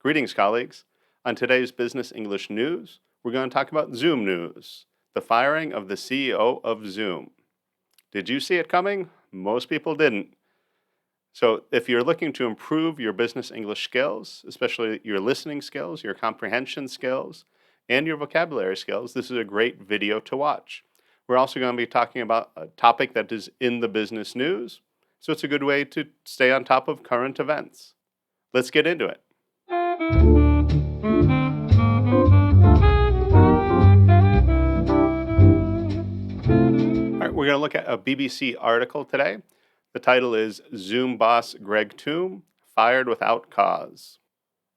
Greetings, colleagues. On today's Business English News, we're going to talk about Zoom news, the firing of the CEO of Zoom. Did you see it coming? Most people didn't. So, if you're looking to improve your business English skills, especially your listening skills, your comprehension skills, and your vocabulary skills, this is a great video to watch. We're also going to be talking about a topic that is in the business news, so it's a good way to stay on top of current events. Let's get into it. All right, we're going to look at a BBC article today. The title is Zoom boss Greg Tomb fired without cause.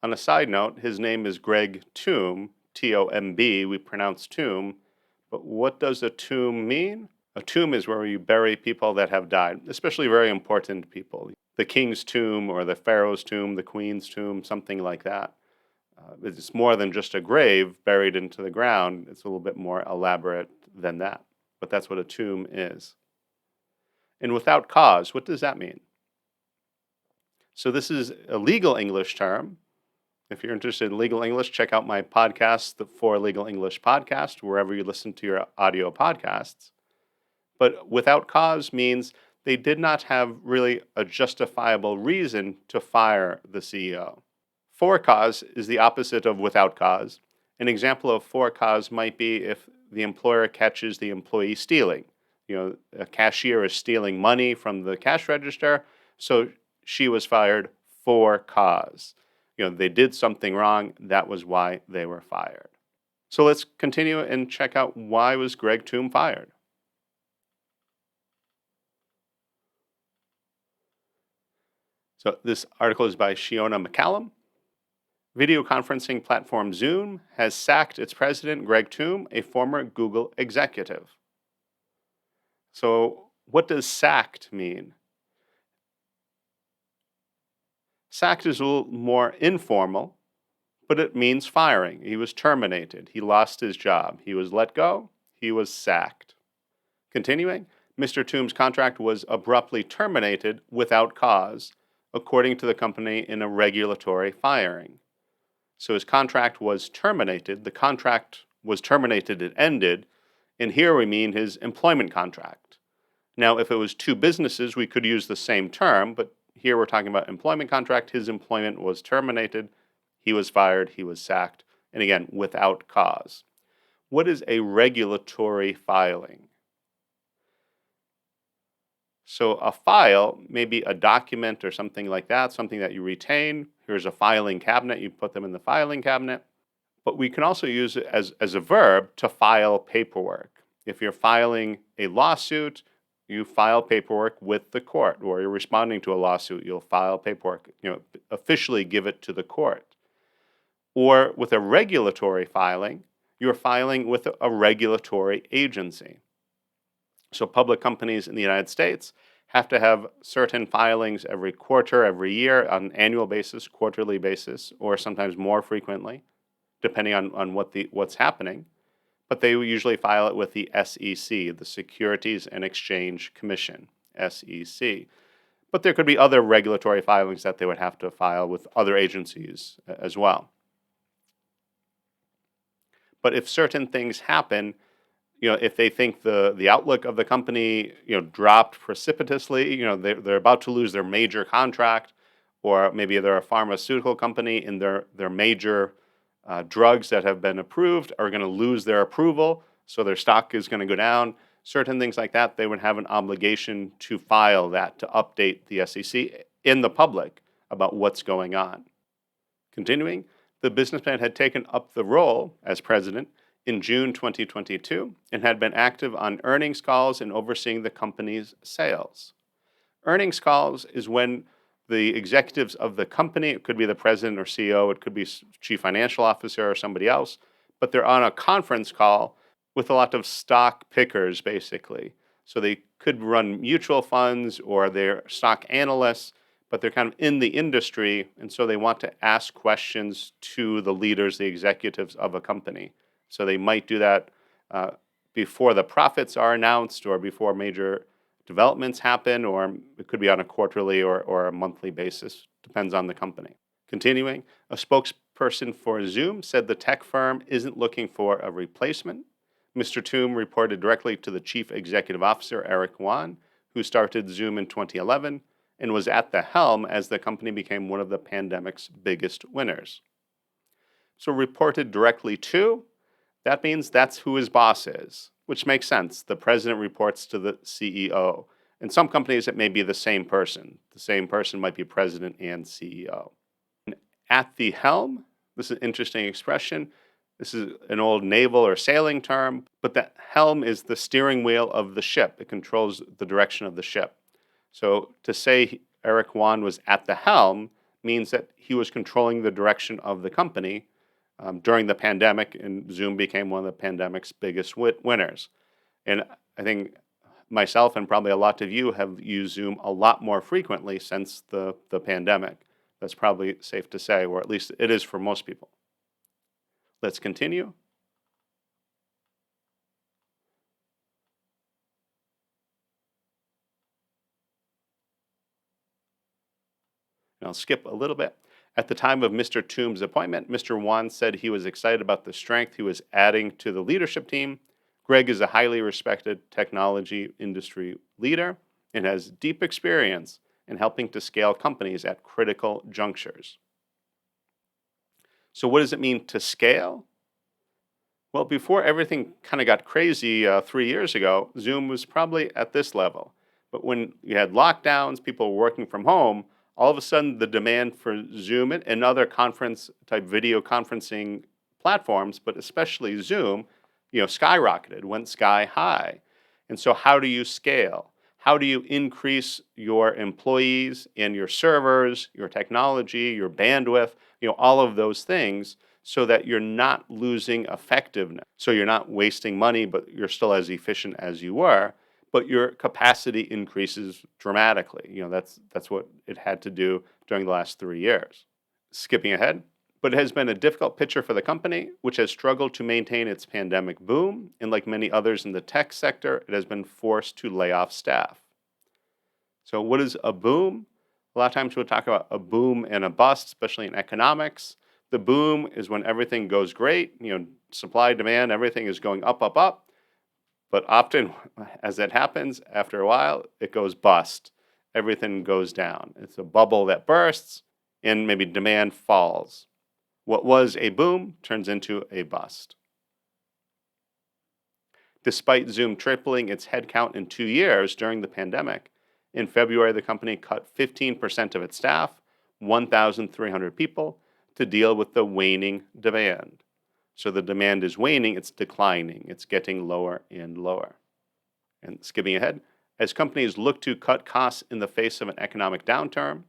On a side note, his name is Greg Tomb, T-O-M-B, we pronounce tomb, but what does a tomb mean? A tomb is where you bury people that have died, especially very important people. The king's tomb or the pharaoh's tomb, the queen's tomb, something like that. It's more than just a grave buried into the ground. It's a little bit more elaborate than that, but that's what a tomb is. And without cause, what does that mean? So this is a legal English term. If you're interested in legal English, check out my podcast, the For Legal English podcast, wherever you listen to your audio podcasts. But without cause means they did not have really a justifiable reason to fire the CEO. For cause is the opposite of without cause. An example of for cause might be if the employer catches the employee stealing. A cashier is stealing money from the cash register, so she was fired for cause. They did something wrong, that was why they were fired. So let's continue and check out why was Greg Tomb fired. So this article is by Shiona McCallum. Video conferencing platform Zoom has sacked its president, Greg Tomb, a former Google executive. So what does sacked mean? Sacked is a little more informal, but it means firing. He was terminated. He lost his job. He was let go. He was sacked. Continuing, Mr. Tomb's contract was abruptly terminated without cause, according to the company in a regulatory firing. So his contract was terminated. The contract was terminated, it ended, and here we mean his employment contract. Now, if it was two businesses, we could use the same term, but here we're talking about employment contract. His employment was terminated. He was fired. He was sacked. And again, without cause. What is a regulatory filing? So a file may be a document or something like that, something that you retain. Here's a filing cabinet. You put them in the filing cabinet. But we can also use it as a verb to file paperwork. If you're filing a lawsuit, you file paperwork with the court, or you're responding to a lawsuit, you'll file paperwork, officially give it to the court. Or with a regulatory filing, you're filing with a regulatory agency. So public companies in the United States have to have certain filings every quarter, every year, on an annual basis, quarterly basis, or sometimes more frequently, depending on what's happening. But they usually file it with the SEC, the Securities and Exchange Commission, SEC. But there could be other regulatory filings that they would have to file with other agencies as well. But if certain things happen, if they think the outlook of the company, dropped precipitously, they're about to lose their major contract, or maybe they're a pharmaceutical company and their major drugs that have been approved are going to lose their approval, so their stock is going to go down. Certain things like that, they would have an obligation to file that, to update the SEC in the public about what's going on. Continuing, the businessman had taken up the role as president in June 2022 and had been active on earnings calls and overseeing the company's sales. Earnings calls is when the executives of the company, it could be the president or CEO, it could be chief financial officer or somebody else, but they're on a conference call with a lot of stock pickers, basically. So they could run mutual funds or they're stock analysts, but they're kind of in the industry, and so they want to ask questions to the leaders, the executives of a company. So they might do that before the profits are announced or before major developments happen, or it could be on a quarterly or a monthly basis, depends on the company. Continuing, a spokesperson for Zoom said the tech firm isn't looking for a replacement. Mr. Toom reported directly to the chief executive officer, Eric Yuan, who started Zoom in 2011 and was at the helm as the company became one of the pandemic's biggest winners. So, reported directly to, that means that's who his boss is, which makes sense. The president reports to the CEO. In some companies, it may be the same person. The same person might be president and CEO. At the helm, this is an interesting expression. This is an old naval or sailing term, but the helm is the steering wheel of the ship. It controls the direction of the ship. So to say Eric Yuan was at the helm means that he was controlling the direction of the company during the pandemic, and Zoom became one of the pandemic's biggest winners. And I think myself and probably a lot of you have used Zoom a lot more frequently since the pandemic. That's probably safe to say, or at least it is for most people. Let's continue. And I'll skip a little bit. At the time of Mr. Toom's appointment, Mr. Yuan said he was excited about the strength he was adding to the leadership team. Greg is a highly respected technology industry leader and has deep experience in helping to scale companies at critical junctures. So what does it mean to scale? Well, before everything kind of got crazy 3 years ago, Zoom was probably at this level. But when you had lockdowns, people were working from home, all of a sudden the demand for Zoom and other conference type video conferencing platforms, but especially Zoom, skyrocketed, went sky high. And so how do you scale? How do you increase your employees and your servers, your technology, your bandwidth, all of those things so that you're not losing effectiveness. So you're not wasting money, but you're still as efficient as you were, but your capacity increases dramatically. That's what it had to do during the last 3 years. Skipping ahead, but it has been a difficult picture for the company, which has struggled to maintain its pandemic boom, and like many others in the tech sector, it has been forced to lay off staff. So what is a boom? A lot of times we'll talk about a boom and a bust, especially in economics. The boom is when everything goes great, supply, demand, everything is going up, up, up. But often, as that happens, after a while, it goes bust. Everything goes down. It's a bubble that bursts, and maybe demand falls. What was a boom turns into a bust. Despite Zoom tripling its headcount in 2 years during the pandemic, in February, the company cut 15% of its staff, 1,300 people, to deal with the waning demand. So the demand is waning, it's declining, it's getting lower and lower. And skipping ahead, as companies look to cut costs in the face of an economic downturn,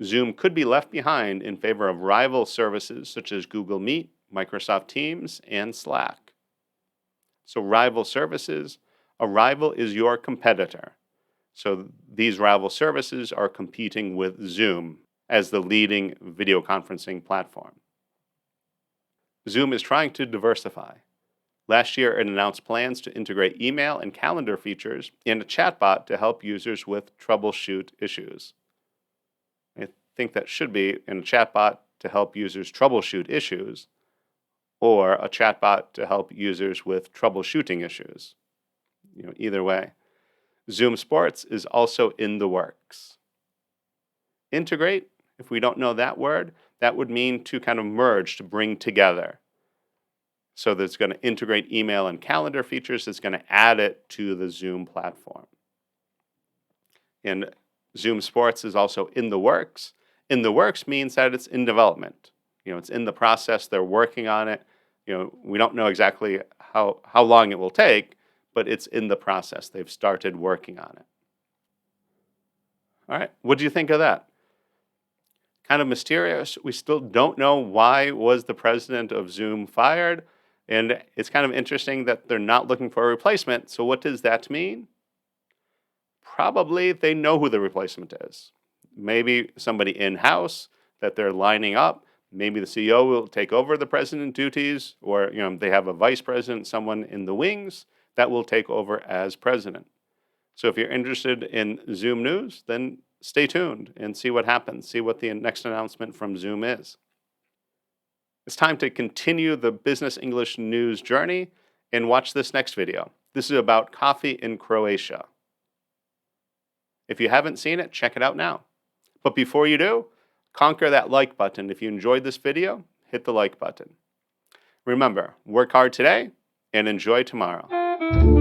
Zoom could be left behind in favor of rival services such as Google Meet, Microsoft Teams, and Slack. So rival services, a rival is your competitor. So these rival services are competing with Zoom as the leading video conferencing platform. Zoom is trying to diversify. Last year, it announced plans to integrate email and calendar features and a chatbot to help users with troubleshoot issues. I think that should be in a chatbot to help users troubleshoot issues, or a chatbot to help users with troubleshooting issues. Either way. Zoom Sports is also in the works. Integrate, if we don't know that word, that would mean to kind of merge, to bring together. So that's going to integrate email and calendar features, it's going to add it to the Zoom platform. And Zoom Sports is also in the works. In the works means that it's in development. It's in the process, they're working on it. We don't know exactly how long it will take, but it's in the process. They've started working on it. All right, what do you think of that? Kind of mysterious. We still don't know why was the president of Zoom fired, and it's kind of interesting that they're not looking for a replacement. So what does that mean? Probably they know who the replacement is. Maybe somebody in-house that they're lining up. Maybe the CEO will take over the president duties, or they have a vice president, someone in the wings that will take over as president. So if you're interested in Zoom news, then stay tuned and see what happens, see what the next announcement from Zoom is. It's time to continue the business English news journey and watch this next video. This is about coffee in Croatia. If you haven't seen it, check it out now. But before you do, conquer that like button. If you enjoyed this video, hit the like button. Remember, work hard today and enjoy tomorrow.